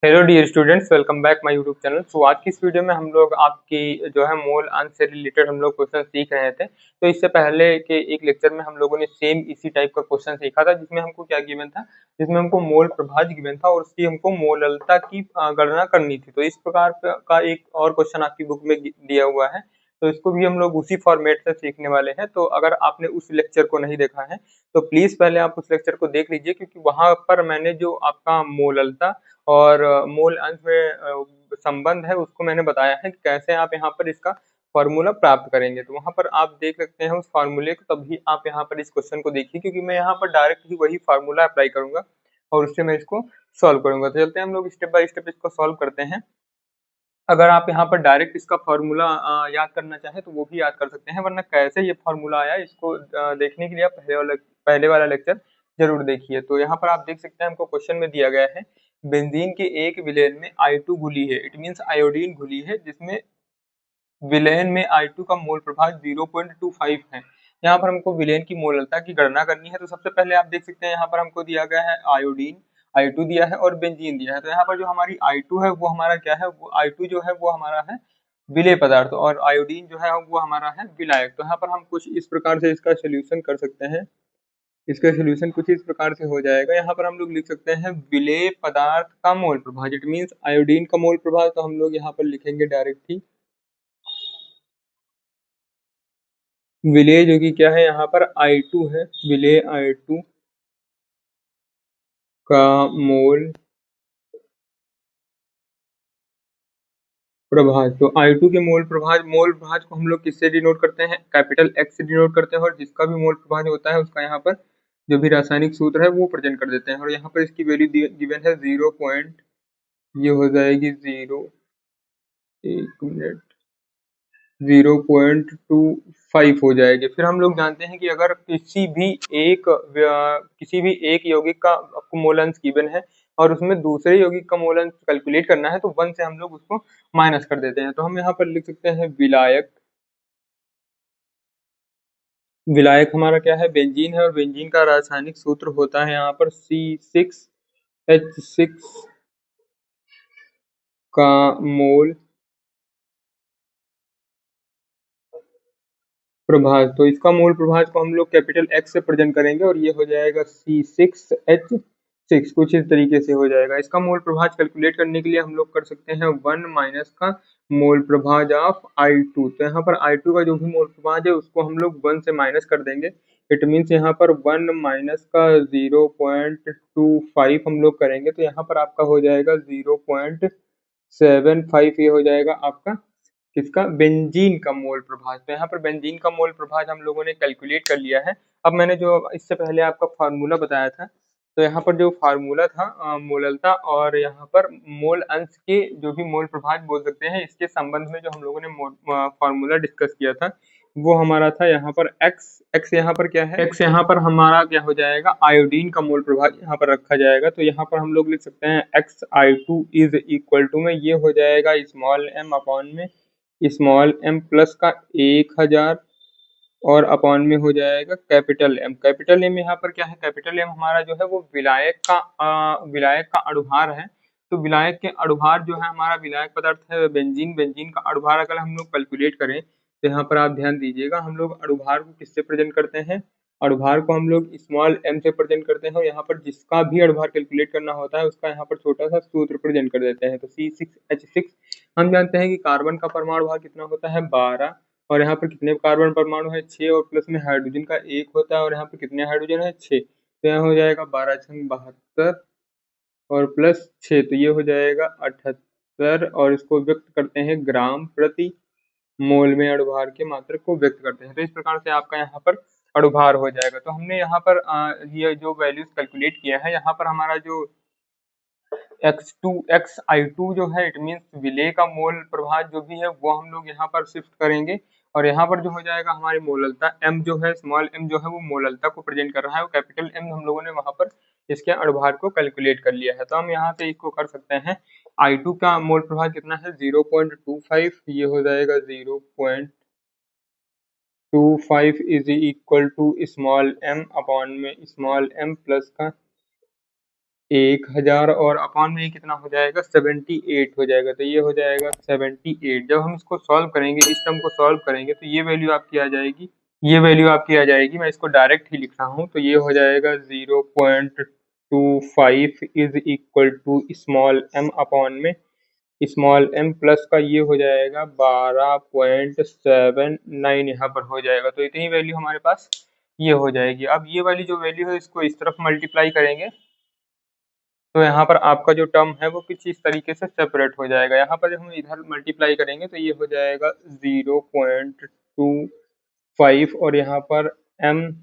Hello dear students, welcome back my YouTube channel. So आज की इस वीडियो में हम लोग आपकी जो है मोल अंश से रिलेटेड हम लोग क्वेश्चन सीख रहे थे। तो इससे पहले के एक लेक्चर में हम लोगों ने सेम इसी टाइप का क्वेश्चन सीखा था, जिसमें हमको क्या गिवन था, जिसमें हमको मोल प्रभाज्य गिवन था और उसकी हमको मोललता की गणना करनी थी। तो इस प्रकार का एक और क्वेश्चन आपकी बुक में दिया हुआ है, तो इसको भी हम लोग उसी फॉर्मेट से सीखने वाले हैं। तो अगर आपने उस लेक्चर को नहीं देखा है तो प्लीज पहले आप उस लेक्चर को देख लीजिए, क्योंकि वहां पर मैंने जो आपका मोललता और मूल अंश में संबंध है उसको मैंने बताया है कि कैसे आप यहाँ पर इसका फॉर्मूला प्राप्त करेंगे। तो वहां पर आप देख सकते हैं उस फॉर्मूले को, तभी आप यहाँ पर इस क्वेश्चन को देखिए, क्योंकि मैं यहाँ पर डायरेक्ट ही वही फार्मूला अप्लाई करूंगा और उससे मैं इसको सॉल्व करूंगा। तो चलते हैं हम लोग स्टेप बाय स्टेप इसको सॉल्व करते हैं। अगर आप यहाँ पर डायरेक्ट इसका फॉर्मूला याद करना चाहें तो वो भी याद कर सकते हैं, वरना कैसे ये फॉर्मूला आया इसको देखने के लिए आप पहले वाला लेक्चर जरूर देखिए। तो यहाँ पर आप देख सकते हैं हमको क्वेश्चन में दिया गया है, बेंजीन के एक विलेन में I2 घुली है, इट मीन्स आयोडीन घुली है, जिसमें विलेन में I2 का मोल प्रभाव 0.25 है। यहाँ पर हमको विलेन की मोललता की गणना करनी है। तो सबसे पहले आप देख सकते हैं यहाँ पर हमको दिया गया है आयोडीन, I2 दिया है और बेंजीन दिया है। तो यहाँ पर जो हमारी I2 है वो हमारा क्या है, वो I2 जो है वो हमारा है विलेय पदार्थ और आयोडीन जो है वो हमारा है विलायक। तो यहाँ पर हम कुछ इस प्रकार से इसका सोल्यूशन कर सकते हैं। इसका सोल्यूशन कुछ इस प्रकार से हो जाएगा। यहाँ पर हम लोग लिख सकते हैं विलेय पदार्थ का मोल प्रभाव, इट मीन्स आयोडीन का मोल प्रभाव। तो हम लोग यहाँ पर लिखेंगे डायरेक्ट ही विलेय, जो कि क्या है यहाँ पर I2 है, विलेय I2 का मोल प्रभाज। तो I2 के मोल प्रभाज को हम लोग किससे डिनोट करते हैं, कैपिटल X से डिनोट करते हैं, और जिसका भी मोल प्रभाज होता है उसका यहाँ पर जो भी रासायनिक सूत्र है वो प्रेजेंट कर देते हैं। और यहाँ पर इसकी वैल्यू गिवन है 0 पॉइंट, ये हो जाएगी 1 मिनट 0.25 हो जाएगी। फिर हम लोग जानते हैं कि अगर किसी भी एक यौगिक का आपको मोल अंश गिवन है और उसमें दूसरे यौगिक का मोल अंश कैलकुलेट करना है, तो 1 से हम लोग उसको माइनस कर देते हैं। तो हम यहाँ पर लिख सकते हैं विलायक, विलायक हमारा क्या है, बेंजीन है, और बेंजीन का रासायनिक सूत्र होता है यहाँ पर C6H6 का मोल प्रभाज। तो इसका मोल प्रभाज को हम लोग कैपिटल X से प्रेजेंट करेंगे और ये हो जाएगा C6H6, कुछ इस तरीके से हो जाएगा। इसका मोल प्रभाज कैलकुलेट करने के लिए हम लोग कर सकते हैं 1 माइनस का मोल प्रभाज ऑफ I2। तो यहाँ पर I2 का जो भी मोल प्रभाज है उसको हम लोग 1 से माइनस कर देंगे। इट मीन्स यहाँ पर 1 माइनस का 0.25 हम लोग करेंगे, तो यहाँ पर आपका हो जाएगा 0.75। ये हो जाएगा आपका किसका, बेंजीन का मोल प्रभाज। तो यहाँ पर बेंजीन का मोल प्रभाज हम लोगों ने कैलकुलेट कर लिया है। अब मैंने जो इससे पहले आपका फार्मूला बताया था, तो यहाँ पर जो फार्मूला था मोललता और यहाँ पर मोल अंश के जो भी मोल प्रभाज बोल सकते हैं, इसके संबंध में जो हम लोगों ने फार्मूला डिस्कस किया था वो हमारा था यहाँ पर एक्स यहाँ पर क्या है, एक्स यहाँ पर हमारा क्या हो जाएगा, आयोडीन का मोल प्रभाज यहाँ पर रखा जाएगा। तो यहाँ पर हम लोग लिख सकते हैं XI2 इज इक्वल टू में ये हो जाएगा स्मॉल एम अपॉन में स्मॉल एम प्लस का 1000 और अपॉन में हो जाएगा कैपिटल एम। कैपिटल एम यहाँ पर क्या है, कैपिटल एम हमारा जो है वो विलायक का अणुभार है। तो विलायक के अणुभार जो है हमारा विलायक पदार्थ है बेंजीन, बेंजीन का अणुभार अगर हम लोग कैलकुलेट करें तो यहाँ पर आप ध्यान दीजिएगा, हम लोग अणुभार को किससे प्रेजेंट करते हैं, अणुभार को हम लोग स्मॉल एम से प्रेजेंट करते हैं। और यहाँ पर जिसका भी अणुभार कैलकुलेट करना होता है उसका यहाँ पर छोटा सा सूत्र प्रेजेंट कर देते हैं। तो C6H6 हम जानते हैं कि कार्बन का परमाणु भार कितना होता है 12, और यहाँ पर कितने कार्बन परमाणु है 6, और प्लस में हाइड्रोजन का 1 होता है, और यहाँ पर कितने हाइड्रोजन है 6। तो यहाँ हो जाएगा 12 छंग 72 और प्लस 6, तो ये हो जाएगा 78, और इसको व्यक्त करते हैं ग्राम प्रति मोल में, अणुभार के मात्रक को व्यक्त करते हैं। तो इस प्रकार से आपका यहाँ पर अणुभार हो जाएगा। तो हमने यहाँ पर ये जो वैल्यूज कैलकुलेट किया है, यहाँ पर हमारा जो XI2 जो है, इट मीन्स विलेय का मोल प्रभाज जो भी है वो हम लोग यहाँ पर शिफ्ट करेंगे, और यहाँ पर जो हो जाएगा हमारी मोललता M जो है, स्मॉल m जो है वो मोललता को प्रेजेंट कर रहा है, और कैपिटल M हम लोगों ने वहां पर इसके अणुभार को कैलकुलेट कर लिया है। तो हम यहाँ से इसको कर सकते हैं, I2 का मोल प्रभाज कितना है 0.25, ये हो जाएगा 0.25 is equal to small m upon में स्मॉल m प्लस का 1000 और अपॉन में ये कितना हो जाएगा 78 हो जाएगा। तो ये हो जाएगा 78। जब हम इसको सॉल्व करेंगे, इस टर्म को सॉल्व करेंगे, तो ये वैल्यू आपकी आ जाएगी, ये वैल्यू आपकी आ जाएगी, मैं इसको डायरेक्ट ही लिख रहा हूँ, तो ये हो जाएगा 0.25 is equal to small m upon में स्मॉल एम प्लस का ये हो जाएगा 12.79 यहाँ पर हो जाएगा। तो इतनी वैल्यू हमारे पास ये हो जाएगी। अब ये वाली जो वैल्यू है इसको इस तरफ मल्टीप्लाई करेंगे तो यहाँ पर आपका जो टर्म है वो कुछ इस तरीके से सेपरेट हो जाएगा। यहाँ पर जब हम इधर मल्टीप्लाई करेंगे तो ये हो जाएगा 0.25 और यहाँ पर m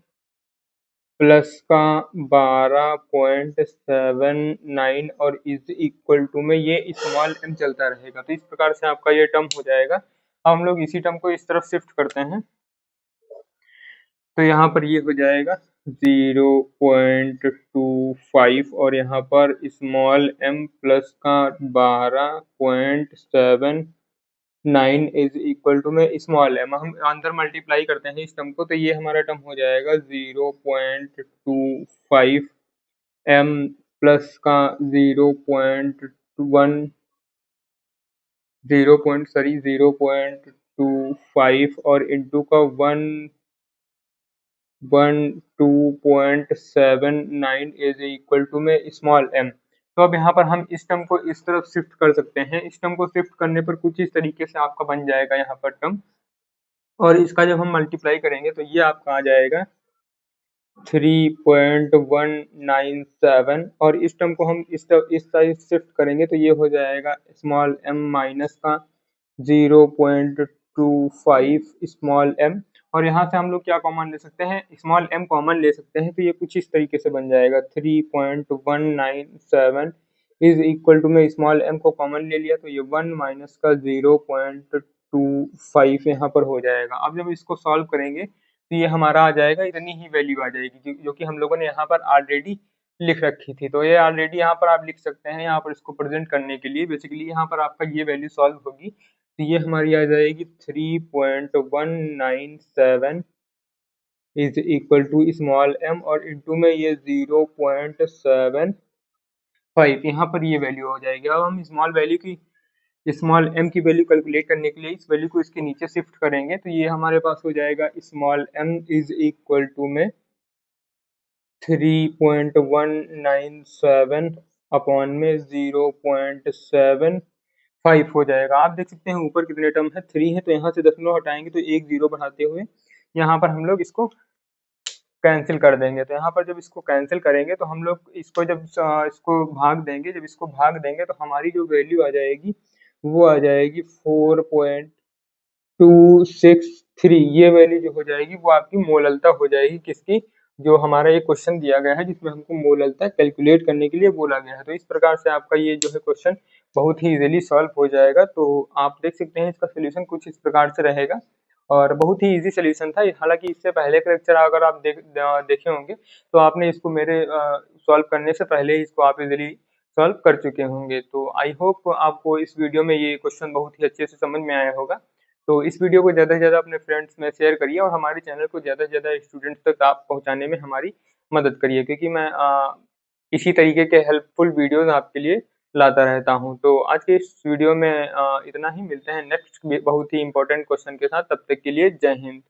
प्लस का 12.79 और इज इक्वल टू में ये स्मॉल m चलता रहेगा। तो इस प्रकार से आपका ये टर्म हो जाएगा। अब हम लोग इसी टर्म को इस तरफ शिफ्ट करते हैं तो यहाँ पर ये हो जाएगा 0.25 और यहाँ पर स्मॉल m प्लस का 12.79 इज इक्वल टू में स्मॉल m। हम अंदर मल्टीप्लाई करते हैं इस टर्म को तो ये हमारा टर्म हो जाएगा 0.25 m प्लस का 0.25 और इंटू का 12.79 इज इक्वल टू में स्मॉल m। तो अब यहाँ पर हम इस टर्म को इस तरफ शिफ्ट कर सकते हैं। इस टर्म को शिफ्ट करने पर कुछ इस तरीके से आपका बन जाएगा यहाँ पर टर्म, और इसका जब हम मल्टीप्लाई करेंगे तो ये आपका आ जाएगा 3.197 और इस टर्म को हम इस साइड शिफ्ट करेंगे तो ये हो जाएगा स्मॉल m माइनस का 0.25 स्मॉल m। और यहाँ से हम लोग क्या कॉमन ले सकते हैं, स्मॉल m कॉमन ले सकते हैं, तो ये कुछ इस तरीके से बन जाएगा 3.197 इज इक्वल टू में स्मॉल m को कॉमन ले लिया तो ये 1 माइनस का 0.25 यहाँ पर हो जाएगा। अब जब इसको सॉल्व करेंगे तो ये हमारा आ जाएगा, इतनी ही वैल्यू आ जाएगी जो कि हम लोगों ने यहाँ पर ऑलरेडी लिख रखी थी। तो ये ऑलरेडी यहाँ पर आप लिख सकते हैं, यहाँ पर इसको प्रेजेंट करने के लिए बेसिकली यहाँ पर आपका ये वैल्यू सॉल्व होगी तो ये हमारी आ जाएगी 3.197 is equal to small m और इंटू में ये 0.75 यहाँ पर ये वैल्यू हो जाएगी। अब हम स्मॉल m की वैल्यू कैलकुलेट करने के लिए इस वैल्यू को इसके नीचे शिफ्ट करेंगे तो ये हमारे पास हो जाएगा small m is equal to में 3.197 अपॉन में 0.75 हो जाएगा। आप देख सकते हैं ऊपर कितने टर्म है, 3 है, तो यहाँ से दशमलव हटाएंगे तो एक जीरो बढ़ाते हुए यहाँ पर हम लोग इसको कैंसिल कर देंगे। तो यहाँ पर जब इसको कैंसिल करेंगे तो हम लोग इसको जब इसको भाग देंगे, जब इसको भाग देंगे तो हमारी जो वैल्यू आ जाएगी वो आ जाएगी 4.263। ये वैल्यू जो हो जाएगी वो आपकी मोललता हो जाएगी किसकी, जो हमारा ये क्वेश्चन दिया गया है जिसमें हमको मोललता कैलकुलेट करने के लिए बोला गया है। तो इस प्रकार से आपका ये जो है क्वेश्चन बहुत ही इजीली सॉल्व हो जाएगा। तो आप देख सकते हैं इसका सोल्यूशन कुछ इस प्रकार से रहेगा और बहुत ही इजी सोल्यूशन था। हालांकि इससे पहले का लेक्चर अगर आप देखे होंगे तो आपने इसको मेरे सॉल्व करने से पहले ही इसको आप इजीली सॉल्व कर चुके होंगे। तो आई होप आपको इस वीडियो में ये क्वेश्चन बहुत ही अच्छे से समझ में आया होगा। तो इस वीडियो को ज़्यादा से ज़्यादा अपने फ्रेंड्स में शेयर करिए और हमारे चैनल को ज़्यादा से ज़्यादा स्टूडेंट्स तक आप पहुंचाने में हमारी मदद करिए, क्योंकि मैं इसी तरीके के हेल्पफुल वीडियोस आपके लिए लाता रहता हूं। तो आज के इस वीडियो में इतना ही, मिलते हैं नेक्स्ट बहुत ही इंपॉर्टेंट क्वेश्चन के साथ। तब तक के लिए जय हिंद।